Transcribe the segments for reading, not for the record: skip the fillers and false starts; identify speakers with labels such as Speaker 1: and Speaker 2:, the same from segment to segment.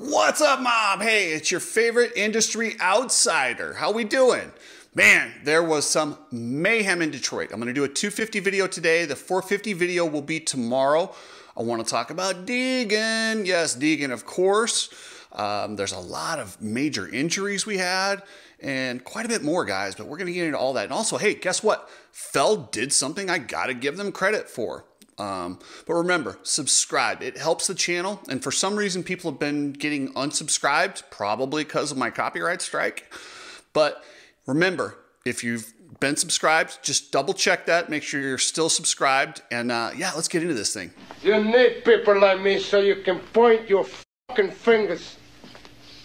Speaker 1: What's up, mob? Hey, it's your favorite industry outsider. How we doing? Man, there was some mayhem in Detroit. I'm going to do a 250 video today. The 450 video will be tomorrow. I want to talk about Deegan. Yes, Deegan, of course. There's a lot of major injuries we had and quite a bit more, guys, but we're going to get into all that. And also, hey, guess what? Feld did something I got to give them credit for. But remember, subscribe. It helps the channel. And for some reason, people have been getting unsubscribed, probably because of my copyright strike. But remember, if you've been subscribed, just double check that. Make sure you're still subscribed. And yeah, let's get into this thing.
Speaker 2: You need people like me so you can point your fucking fingers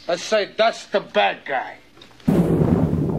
Speaker 2: and say, that's the bad guy.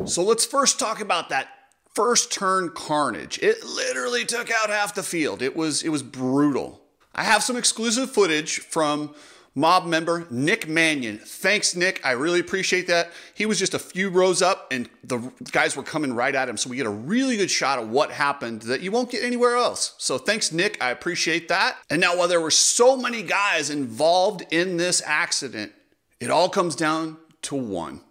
Speaker 1: So let's first talk about that first turn carnage. It literally took out half the field. It was brutal. I have some exclusive footage from mob member Nick Mannion. Thanks, Nick. I really appreciate that. He was just a few rows up and the guys were coming right at him. So we get a really good shot of what happened that you won't get anywhere else. So thanks, Nick. I appreciate that. And now, while there were so many guys involved in this accident, it all comes down to one.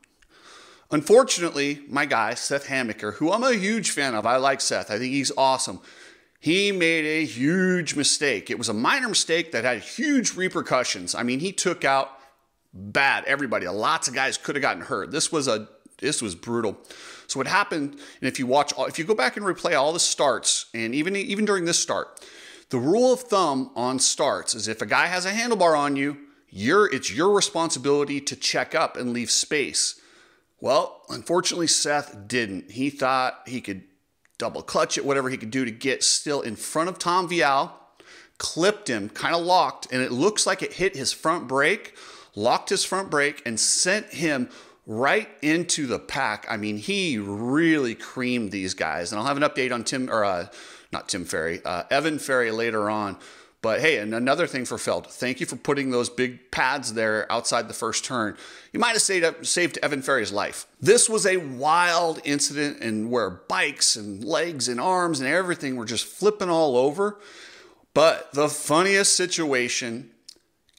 Speaker 1: Unfortunately, my guy, Seth Hammaker, who I'm a huge fan of, I like Seth, I think he's awesome. He made a huge mistake. It was a minor mistake that had huge repercussions. I mean, he took out bad everybody. Lots of guys could have gotten hurt. This was brutal. So what happened, and if you go back and replay all the starts, and even during this start, the rule of thumb on starts is if a guy has a handlebar on you, it's your responsibility to check up and leave space. Well, unfortunately, Seth didn't. He thought he could double clutch it, whatever he could do to get still in front of Tom Vial, clipped him, kind of locked, and it looks like it hit his front brake, locked his front brake, and sent him right into the pack. I mean, he really creamed these guys. And I'll have an update on Evan Ferry later on. But hey, and another thing for Feld, thank you for putting those big pads there outside the first turn. You might have saved Evan Ferry's life. This was a wild incident and where bikes and legs and arms and everything were just flipping all over. But the funniest situation,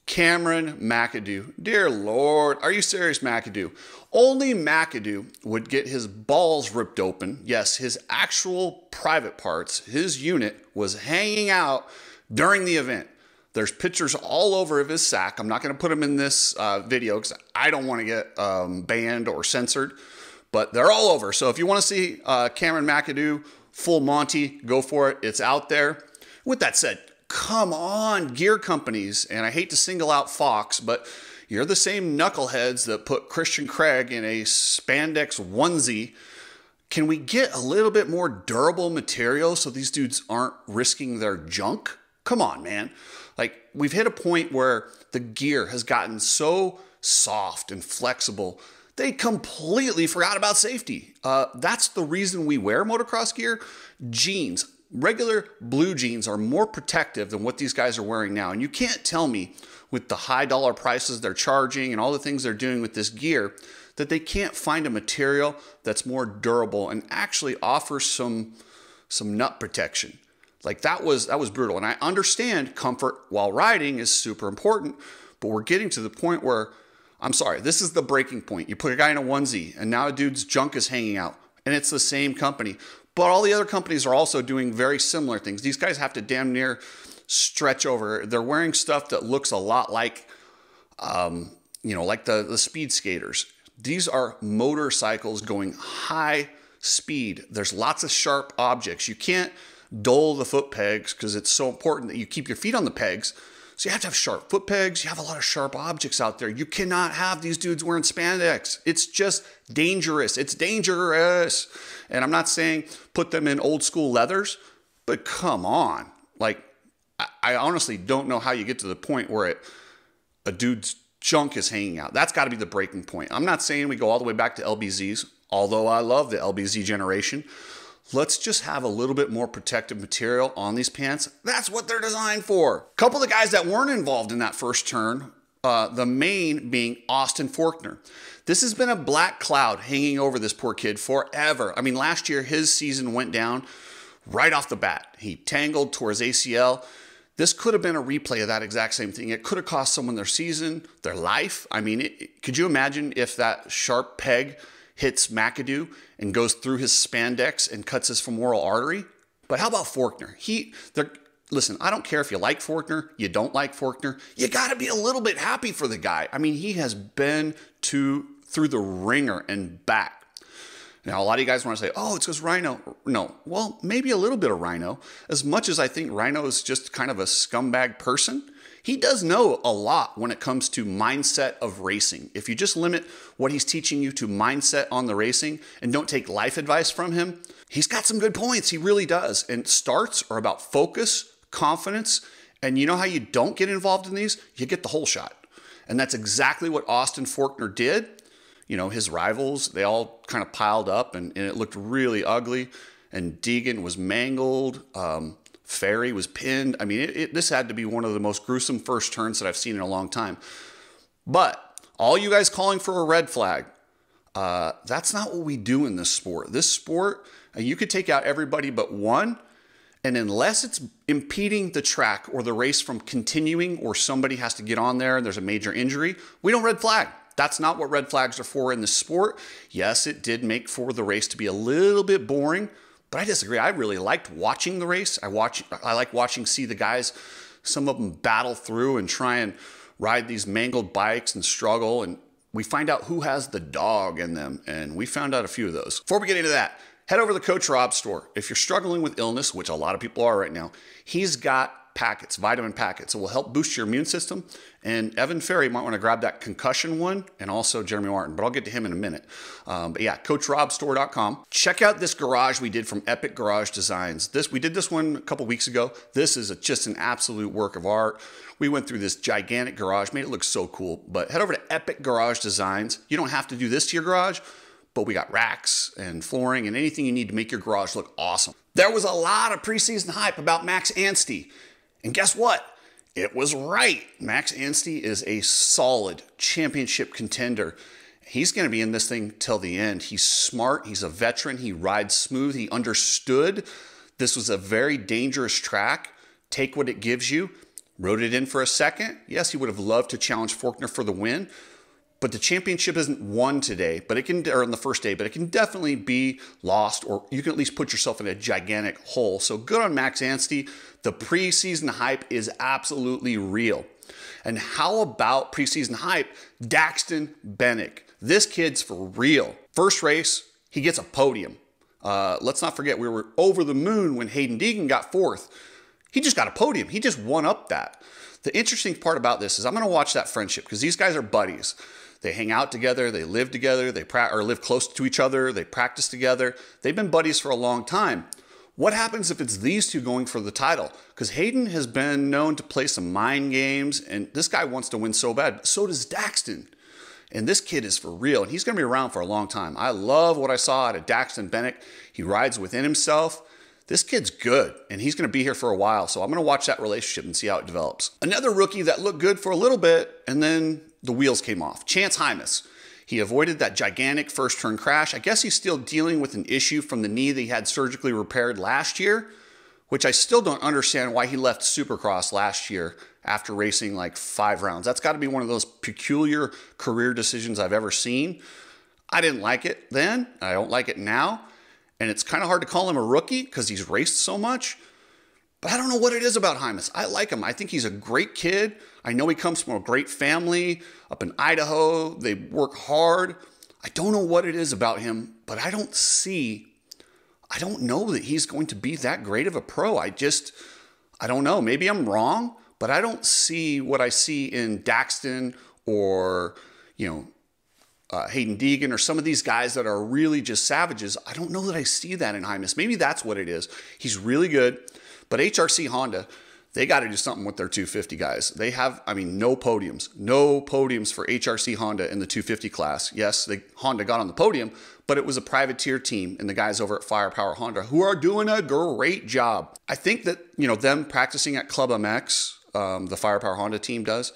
Speaker 1: Cameron McAdoo. Dear Lord, are you serious, McAdoo? Only McAdoo would get his balls ripped open. Yes, his actual private parts, his unit was hanging out during the event. There's pictures all over of his sack. I'm not going to put them in this video because I don't want to get banned or censored, but they're all over. So if you want to see Cameron McAdoo, full Monty, go for it. It's out there. With that said, come on, gear companies. And I hate to single out Fox, but you're the same knuckleheads that put Christian Craig in a spandex onesie. Can we get a little bit more durable material so these dudes aren't risking their junk? Come on, man. Like, we've hit a point where the gear has gotten so soft and flexible, they completely forgot about safety. That's the reason we wear motocross gear. Jeans, regular blue jeans are more protective than what these guys are wearing now. And you can't tell me with the high dollar prices they're charging and all the things they're doing with this gear that they can't find a material that's more durable and actually offers some nut protection. Like that was brutal. And I understand comfort while riding is super important, but we're getting to the point where, I'm sorry, this is the breaking point. You put a guy in a onesie and now a dude's junk is hanging out and it's the same company. But all the other companies are also doing very similar things. These guys have to damn near stretch over. They're wearing stuff that looks a lot like, like the speed skaters. These are motorcycles going high speed. There's lots of sharp objects. You can't dull the foot pegs because it's so important that you keep your feet on the pegs. So you have to have sharp foot pegs. You have a lot of sharp objects out there. You cannot have these dudes wearing spandex. It's just dangerous. It's dangerous. And I'm not saying put them in old school leathers, but come on. Like, I honestly don't know how you get to the point where a dude's junk is hanging out. That's got to be the breaking point. I'm not saying we go all the way back to LBZs, although I love the LBZ generation. Let's just have a little bit more protective material on these pants. That's what they're designed for. A couple of guys that weren't involved in that first turn, the main being Austin Forkner. This has been a black cloud hanging over this poor kid forever. I mean, last year his season went down right off the bat. He tangled towards ACL. This could have been a replay of that exact same thing. It could have cost someone their season, their life. I mean, could you imagine if that sharp peg hits McAdoo and goes through his spandex and cuts his femoral artery? But how about Forkner? Listen, I don't care if you like Forkner, you don't like Forkner. You got to be a little bit happy for the guy. I mean, he has been through the ringer and back. Now, a lot of you guys want to say, oh, it's because Rhino. No, well, maybe a little bit of Rhino. As much as I think Rhino is just kind of a scumbag person, he does know a lot when it comes to mindset of racing. If you just limit what he's teaching you to mindset on the racing and don't take life advice from him, he's got some good points. He really does. And starts are about focus, confidence, and you know how you don't get involved in these? You get the whole shot. And that's exactly what Austin Forkner did. You know, his rivals, they all kind of piled up and it looked really ugly. And Deegan was mangled. Ferry was pinned. I mean, this had to be one of the most gruesome first turns that I've seen in a long time. But all you guys calling for a red flag, that's not what we do in this sport. This sport, you could take out everybody but one, and unless it's impeding the track or the race from continuing or somebody has to get on there and there's a major injury, we don't red flag. That's not what red flags are for in the sport. Yes, it did make for the race to be a little bit boring, but I disagree. I really liked watching the race. I like see the guys, some of them battle through and try and ride these mangled bikes and struggle, and we find out who has the dog in them, and we found out a few of those. Before we get into that, head over to the Coach Rob store. If you're struggling with illness, which a lot of people are right now, he's got packets, vitamin packets. It will help boost your immune system. And Evan Ferry might want to grab that concussion one, and also Jeremy Martin, but I'll get to him in a minute. But yeah, CoachRobStore.com. Check out this garage we did from Epic Garage Designs. We did this one a couple weeks ago. This is just an absolute work of art. We went through this gigantic garage, made it look so cool. But head over to Epic Garage Designs. You don't have to do this to your garage, but we got racks and flooring and anything you need to make your garage look awesome. There was a lot of preseason hype about Max Anstey. And guess what? It was right. Max Anstey is a solid championship contender. He's going to be in this thing till the end. He's smart. He's a veteran. He rides smooth. He understood this was a very dangerous track. Take what it gives you. Rode it in for a second. Yes, he would have loved to challenge Forkner for the win. But the championship isn't won today, or on the first day, but it can definitely be lost, or you can at least put yourself in a gigantic hole. So good on Max Anstey. The preseason hype is absolutely real. And how about preseason hype? Daxton Bennick. This kid's for real. First race, he gets a podium. Let's not forget, we were over the moon when Hayden Deegan got fourth. He just got a podium. He just won up that. The interesting part about this is I'm going to watch that friendship because these guys are buddies. They hang out together, they live together, or live close to each other, they practice together. They've been buddies for a long time. What happens if it's these two going for the title? Because Hayden has been known to play some mind games, and this guy wants to win so bad. So does Daxton. And this kid is for real, and he's going to be around for a long time. I love what I saw out of Daxton Bennick. He rides within himself. This kid's good, and he's going to be here for a while, so I'm going to watch that relationship and see how it develops. Another rookie that looked good for a little bit, and then the wheels came off. Chance Hymas. He avoided that gigantic first turn crash. I guess he's still dealing with an issue from the knee that he had surgically repaired last year, which I still don't understand why he left Supercross last year after racing like 5 rounds. That's got to be one of those peculiar career decisions I've ever seen. I didn't like it then. I don't like it now. And it's kind of hard to call him a rookie because he's raced so much. But I don't know what it is about Hymas. I like him. I think he's a great kid. I know he comes from a great family up in Idaho. They work hard. I don't know what it is about him, but I don't know that he's going to be that great of a pro. I don't know. Maybe I'm wrong, but I don't see what I see in Daxton or, Hayden Deegan or some of these guys that are really just savages. I don't know that I see that in Hymas. Maybe that's what it is. He's really good. But HRC Honda, they got to do something with their 250 guys. They have, no podiums. No podiums for HRC Honda in the 250 class. Yes, Honda got on the podium, but it was a privateer team and the guys over at Firepower Honda who are doing a great job. I think that, them practicing at Club MX, the Firepower Honda team does,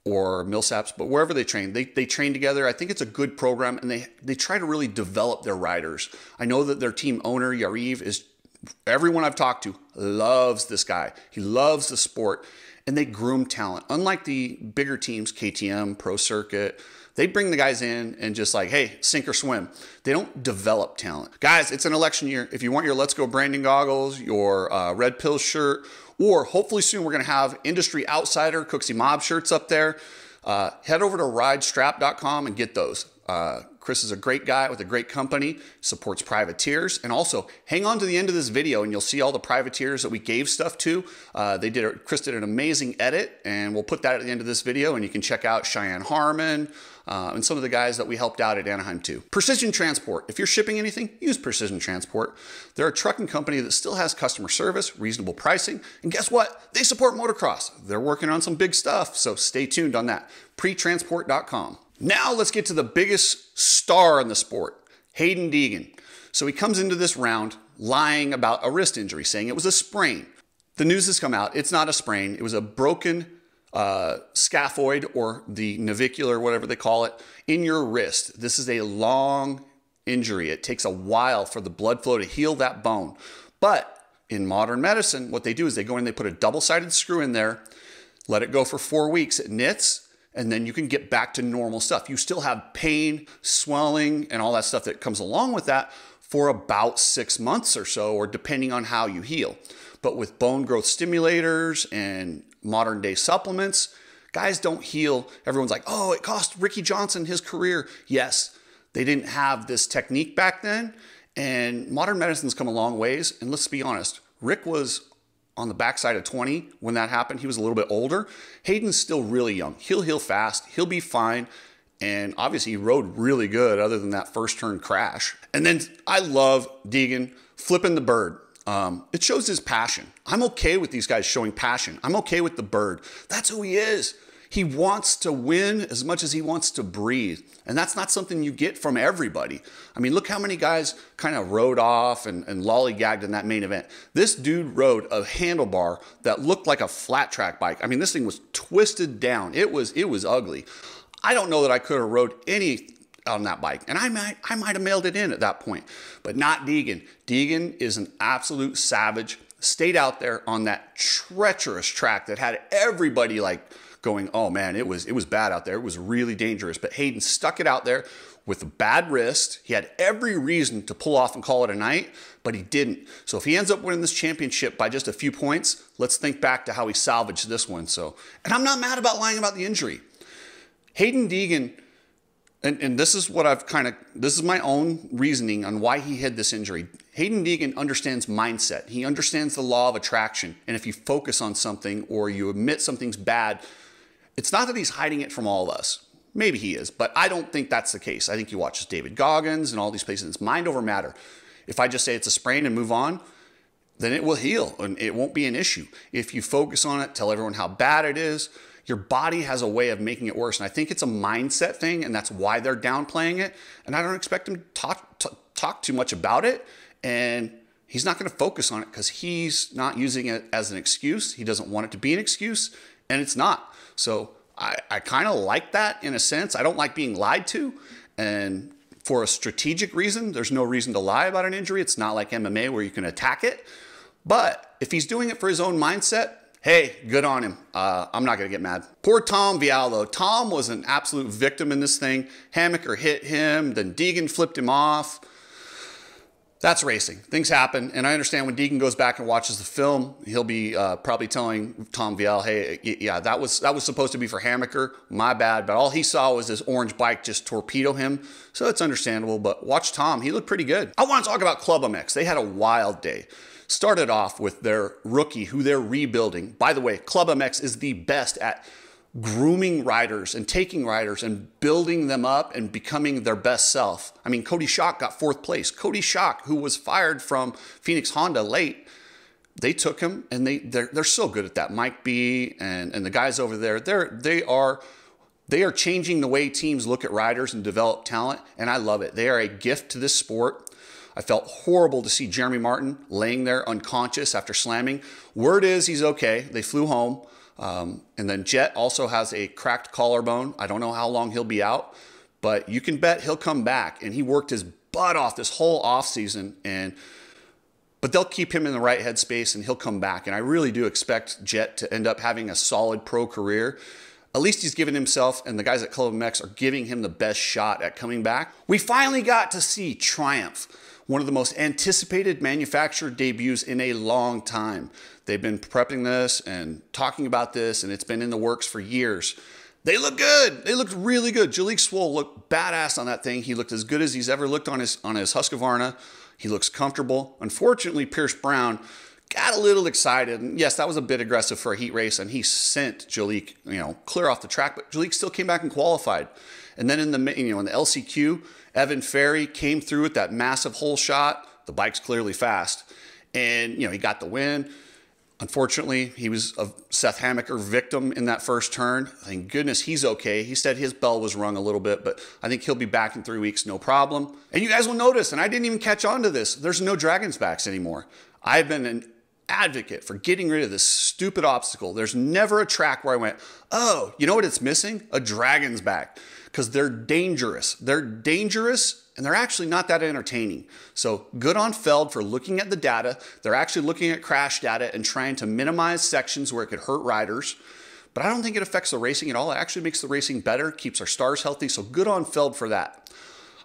Speaker 1: or Millsaps, but wherever they train, they train together. I think it's a good program, and they try to really develop their riders. I know that their team owner, Yariv, everyone I've talked to loves this guy. He loves the sport, and they groom talent. Unlike the bigger teams, KTM, Pro Circuit, they bring the guys in and just like, hey, sink or swim. They don't develop talent. Guys, it's an election year. If you want your Let's Go Brandon goggles, your Red Pill shirt, or hopefully soon we're going to have Industry Outsider Cooksey Mob shirts up there, head over to ridestrap.com and get those. Chris is a great guy with a great company, supports privateers, and also hang on to the end of this video and you'll see all the privateers that we gave stuff to. Chris did an amazing edit, and we'll put that at the end of this video, and you can check out Cheyenne Harmon and some of the guys that we helped out at Anaheim too. Precision Transport. If you're shipping anything, use Precision Transport. They're a trucking company that still has customer service, reasonable pricing, and guess what? They support motocross. They're working on some big stuff, so stay tuned on that. Pretransport.com. Now let's get to the biggest star in the sport, Hayden Deegan. So he comes into this round lying about a wrist injury, saying it was a sprain. The news has come out. It's not a sprain. It was a broken scaphoid, or the navicular, whatever they call it, in your wrist. This is a long injury. It takes a while for the blood flow to heal that bone. But in modern medicine, what they do is they go in, they put a double-sided screw in there, let it go for 4 weeks. It knits, and then you can get back to normal stuff. You still have pain, swelling, and all that stuff that comes along with that for about 6 months or so, or depending on how you heal. But with bone growth stimulators and modern day supplements, guys don't heal. Everyone's like, oh, it cost Ricky Johnson his career. Yes, they didn't have this technique back then, and modern medicine's come a long ways. And let's be honest, Rick was on the backside of 20 when that happened. He was a little bit older. Hayden's still really young. He'll heal fast. He'll be fine. And obviously he rode really good other than that first turn crash. And then I love Deegan flipping the bird. It shows his passion. I'm okay with these guys showing passion. I'm okay with the bird. That's who he is. He wants to win as much as he wants to breathe. And that's not something you get from everybody. I mean, look how many guys kind of rode off and lollygagged in that main event. This dude rode a handlebar that looked like a flat track bike. I mean, this thing was twisted down. It was ugly. I don't know that I could have rode any on that bike, and I might have mailed it in at that point, but not Deegan. Deegan is an absolute savage. Stayed out there on that treacherous track that had everybody like going, oh man, it was bad out there. It was really dangerous. But Hayden stuck it out there with a bad wrist. He had every reason to pull off and call it a night, but he didn't. So if he ends up winning this championship by just a few points, let's think back to how he salvaged this one. So, and I'm not mad about lying about the injury. Hayden Deegan, and this is what this is my own reasoning on why he had this injury. Hayden Deegan understands mindset. He understands the law of attraction. And if you focus on something or you admit something's bad, it's not that he's hiding it from all of us. Maybe he is, but I don't think that's the case. I think he watches David Goggins and all these places. It's mind over matter. If I just say it's a sprain and move on, then it will heal and it won't be an issue. If you focus on it, tell everyone how bad it is, your body has a way of making it worse. And I think it's a mindset thing, and that's why they're downplaying it. And I don't expect him to talk too much about it. And he's not going to focus on it because he's not using it as an excuse. He doesn't want it to be an excuse, and it's not. So I kind of like that in a sense. I don't like being lied to. And for a strategic reason, there's no reason to lie about an injury. It's not like MMA where you can attack it. But if he's doing it for his own mindset, hey, good on him. I'm not going to get mad. Poor Tom Vial, though. Tom was an absolute victim in this thing. Hammaker hit him, then Deegan flipped him off. That's racing. Things happen. And I understand when Deegan goes back and watches the film, he'll be probably telling Tom Vial, hey, yeah, that was supposed to be for Hammaker. My bad. But all he saw was this orange bike just torpedo him. So it's understandable. But watch Tom. He looked pretty good. I want to talk about Club MX. They had a wild day. Started off with their rookie, who they're rebuilding. By the way, Club MX is the best at grooming riders and taking riders and building them up and becoming their best self. I mean, Cody Schock got 4th place. Cody Schock, who was fired from Phoenix Honda late, they took him, and they're so good at that. Mike B and the guys over there, they are changing the way teams look at riders and develop talent, and I love it. They are a gift to this sport. I felt horrible to see Jeremy Martin laying there unconscious after slamming. Word is he's okay. They flew home. And then Jet also has a cracked collarbone. I don't know how long he'll be out, but you can bet he'll come back. And he worked his butt off this whole offseason. And But they'll keep him in the right headspace and he'll come back. And I really do expect Jet to end up having a solid pro career. At least he's given himself, and the guys at Club MX are giving him the best shot at coming back. We finally got to see Triumph, one of the most anticipated manufacturer debuts in a long time. They've been prepping this and talking about this, and it's been in the works for years. They look good. They looked really good. Jalek Swoll looked badass on that thing. He looked as good as he's ever looked on his Husqvarna. He looks comfortable. Unfortunately, Pierce Brown got a little excited. And yes, that was a bit aggressive for a heat race, and he sent Jalek, clear off the track. But Jalek still came back and qualified. And then in the LCQ, Evan Ferry came through with that massive hole shot. The bike's clearly fast, and he got the win. Unfortunately, he was a Seth Hammaker victim in that first turn. Thank goodness he's okay. He said his bell was rung a little bit, but I think he'll be back in 3 weeks, no problem. And you guys will notice, and I didn't even catch on to this, there's no Dragon's backs anymore. I've been an advocate for getting rid of this stupid obstacle. There's never a track where I went, oh, you know what it's missing? A Dragon's back. Because they're dangerous. They're dangerous, and they're actually not that entertaining. So good on Feld for looking at the data. They're actually looking at crash data and trying to minimize sections where it could hurt riders. But I don't think it affects the racing at all. It actually makes the racing better, keeps our stars healthy. So good on Feld for that.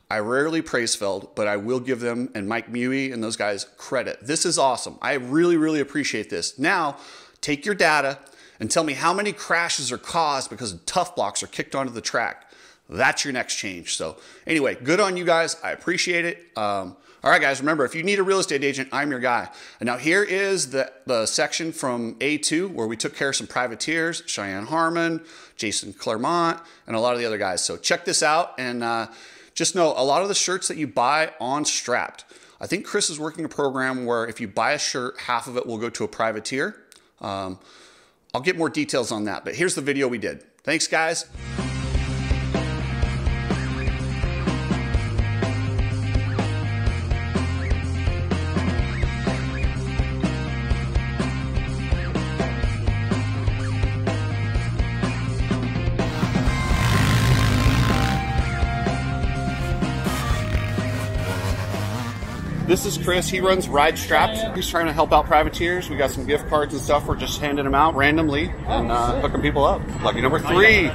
Speaker 1: I rarely praise Feld, but I will give them and Mike Mewey and those guys credit. This is awesome. I really, really appreciate this. Now, take your data and tell me how many crashes are caused because tough blocks are kicked onto the track. That's your next change. So anyway, good on you guys. I appreciate it. All right, guys, remember, if you need a real estate agent, I'm your guy. And now here is the section from A2 where we took care of some privateers, Cheyenne Harmon, Jason Claremont, and a lot of the other guys. So check this out. And just know a lot of the shirts that you buy on Strapped, I think Chris is working a program where if you buy a shirt, half of it will go to a privateer. I'll get more details on that. But here's the video we did. Thanks, guys. This is Chris. He runs Ride Strapped. He's trying to help out privateers. We got some gift cards and stuff. We're just handing them out randomly and hooking people up. Lucky number 3.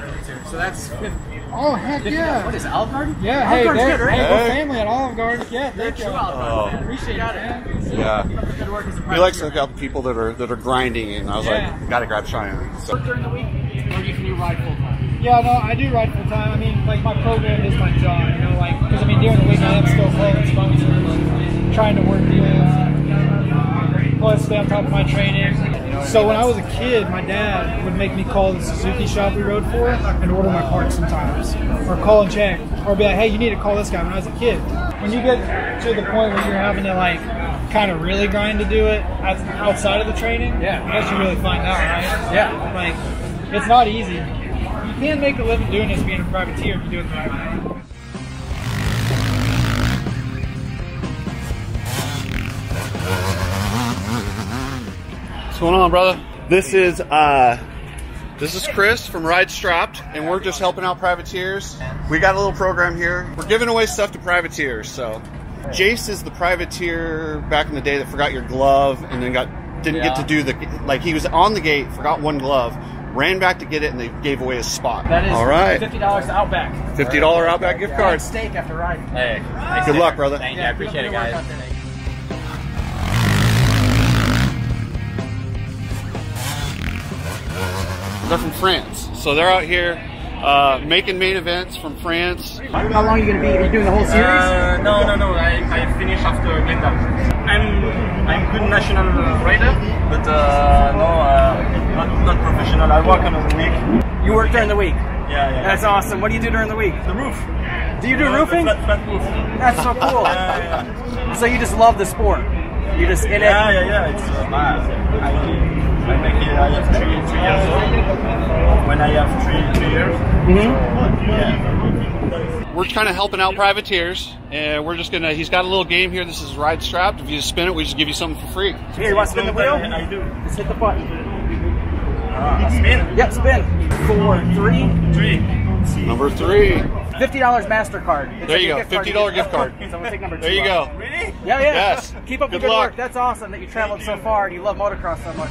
Speaker 3: So that's 50.
Speaker 4: Oh, heck yeah.
Speaker 3: What is it, Olive Garden?
Speaker 4: Yeah,
Speaker 3: Olive Garden's good, right?
Speaker 4: We're family at Olive Garden. Yeah, thank you.
Speaker 3: I appreciate it, man.
Speaker 1: Yeah. He likes to look out people that are grinding, and I was like, gotta grab Cheyenne. So.
Speaker 3: Work during the week, or can you ride full time?
Speaker 4: Yeah, no, I do ride full time. I mean, like, my program is my job, because, during the week I am still playing sponsors, trying to work deals, plus stay on top of my training. So when I was a kid, my dad would make me call the Suzuki shop we rode for and order my parts sometimes, or call and check, or be like, hey, you need to call this guy when I was a kid. When you get to the point where you're having to, like, kind of really grind to do it outside of the training, I guess you really find out, right?
Speaker 3: Yeah.
Speaker 4: Like, it's not easy. You can make a living doing this being a privateer if you do it the right way.
Speaker 1: What's going on, brother? This is Chris from Ride Strapped, and we're just helping out privateers. We got a little program here. We're giving away stuff to privateers. So Jace is the privateer back in the day that forgot your glove and then didn't get to do he was on the gate, forgot one glove, ran back to get it, and they gave away his spot.
Speaker 3: That is
Speaker 1: all right.
Speaker 3: $50 to Outback.
Speaker 1: $50 Outback gift card.
Speaker 3: Steak after riding.
Speaker 5: Hey,
Speaker 1: good luck, brother.
Speaker 5: Thank you. I appreciate it, guys.
Speaker 1: They're from France, so they're out here making main events from France.
Speaker 3: How long are you going to be? Are you doing the whole series?
Speaker 5: No. I finish after Glendale. I'm good national rider, but not professional. I work on the week.
Speaker 3: You work during the week?
Speaker 5: Yeah.
Speaker 3: That's awesome. What do you do during the week?
Speaker 5: The roof.
Speaker 3: Do you do roofing?
Speaker 5: Flat roof.
Speaker 3: That's so cool.
Speaker 5: Yeah.
Speaker 3: So you just love the sport? You're just in it?
Speaker 5: Yeah. It's I make it. I have 3 years old. When I have 3 years. Yeah.
Speaker 1: We're kind of helping out privateers, and we're just gonna. He's got a little game here. This is Ride Strapped. If you just spin it, we just give you something for free.
Speaker 3: Here, you want to spin the wheel?
Speaker 5: I do.
Speaker 3: Just hit the button.
Speaker 5: Spin.
Speaker 3: Yep, spin. 4, 3.
Speaker 1: Number 3.
Speaker 3: $50 MasterCard.
Speaker 1: There you go. $50 gift card.
Speaker 3: So we'll take number 2.
Speaker 1: There you go.
Speaker 5: Really?
Speaker 3: Yeah.
Speaker 1: Yes.
Speaker 3: Keep up the
Speaker 1: Good
Speaker 3: good
Speaker 1: luck.
Speaker 3: work. That's awesome that you traveled so far and you love motocross so much.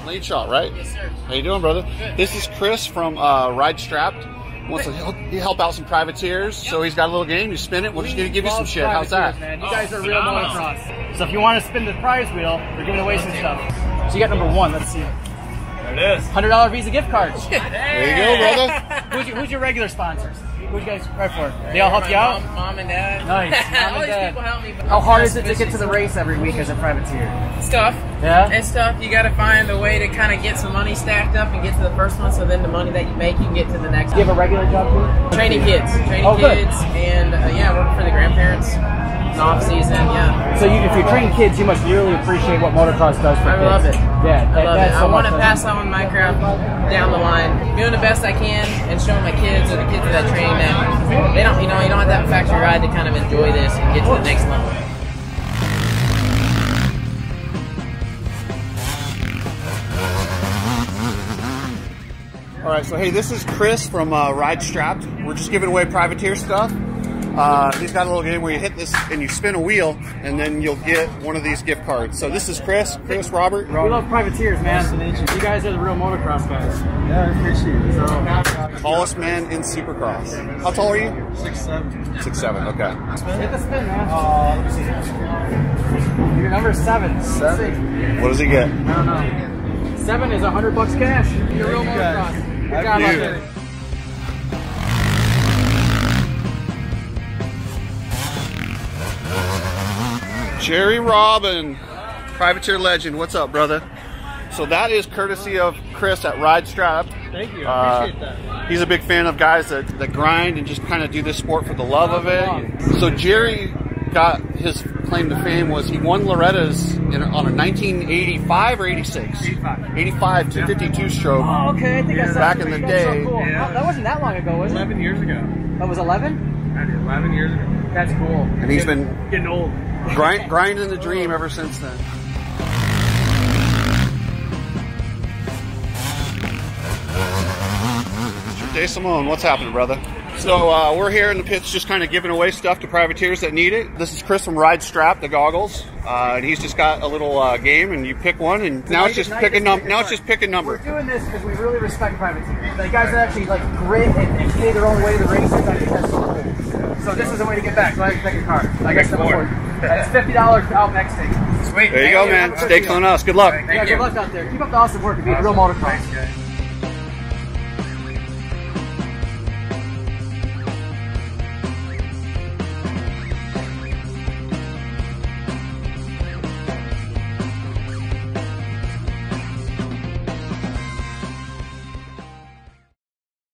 Speaker 1: Lead shot, right? Yes, sir. How you doing, brother? Good. This is Chris from Ride Strapped. Wants to help out some privateers, so he's got a little game. You spin it. We're just gonna give you some shit. How's that?
Speaker 3: Man. You guys are real motocross. So if you want to spin the prize wheel, we're giving away some stuff. So you got number 1. Let's see.
Speaker 5: There it is.
Speaker 3: $100 Visa gift cards.
Speaker 1: There you go, brother.
Speaker 3: Who's your regular sponsors? Who you guys ride for? They all help you out?
Speaker 6: Mom and dad.
Speaker 3: Nice. Mom
Speaker 6: All
Speaker 3: and
Speaker 6: these
Speaker 3: dad.
Speaker 6: people help me. But
Speaker 3: How hard is it to get to the race every week as a privateer?
Speaker 6: It's tough.
Speaker 3: Yeah?
Speaker 6: It's tough. You got to find a way to kind of get some money stacked up and get to the first one, so then the money that you make, you can get to the next
Speaker 3: Do you have a regular job too?
Speaker 6: Training kids. Training
Speaker 3: good.
Speaker 6: kids. And yeah, working for the grandparents. In off season, yeah.
Speaker 3: So if you're training kids, you must really appreciate what motocross does for
Speaker 6: I
Speaker 3: kids.
Speaker 6: love it.
Speaker 3: Yeah,
Speaker 6: I love it.
Speaker 3: that's
Speaker 6: I
Speaker 3: so
Speaker 6: want to
Speaker 3: much
Speaker 6: pass
Speaker 3: fun.
Speaker 6: on my craft down the line, doing the best I can, and showing my kids or the kids that I train that they don't, you don't have to have a factory ride to kind of enjoy this and get to the next level.
Speaker 1: All right, so hey, this is Chris from Ride Strapped. We're just giving away privateer stuff. He's got a little game where you hit this and you spin a wheel, and then you'll get one of these gift cards. So this is Chris, Robert.
Speaker 3: We love privateers, man. You guys are the real motocross guys.
Speaker 5: Yeah, I appreciate it.
Speaker 1: Tallest man in Supercross. How tall are you?
Speaker 5: 6'7".
Speaker 1: 6'7", okay.
Speaker 3: Hit the spin, man. Let me see. Your number is 7. 7.
Speaker 1: What does he get?
Speaker 3: I don't know. 7 is $100 cash. You're a real motocross. Good job out
Speaker 1: you.
Speaker 3: there.
Speaker 1: Jerry Robin, privateer legend. What's up, brother? So that is courtesy of Chris at Ride Strapped.
Speaker 3: Thank you. I appreciate that.
Speaker 1: He's a big fan of guys that grind and just kind of do this sport for the love of it. So Jerry got his claim to fame was he won Loretta's on a 1985 or 86? 85 252 stroke.
Speaker 3: Oh, okay. I think I saw
Speaker 1: Back
Speaker 3: it.
Speaker 1: in the
Speaker 3: That's
Speaker 1: day.
Speaker 3: So cool.
Speaker 5: Yeah.
Speaker 3: That wasn't that long ago, was it?
Speaker 5: 11 years ago.
Speaker 3: That was 11?
Speaker 5: I did 11 years ago.
Speaker 3: That's cool.
Speaker 1: And he's been
Speaker 3: Getting old.
Speaker 1: grinding the dream ever since then. Mr. Jay Simone, what's happening, brother? So we're here in the pits just kind of giving away stuff to privateers that need it. This is Chris from Ride Strap, the goggles. And he's just got a little game, and you pick one, and now it's just pick a number. Now it's just pick a number.
Speaker 3: We're doing this because we really respect privateers. The guys that actually like grit and pay their own way to the races. I think that's so cool. So this is a way to get back. So I can pick a card. I guess number 4. That's $50 out next day.
Speaker 6: Sweet.
Speaker 1: There you go, man. Stakes on us. Good luck.
Speaker 3: Yeah, good luck out there. Keep up the awesome work and be a real motocross.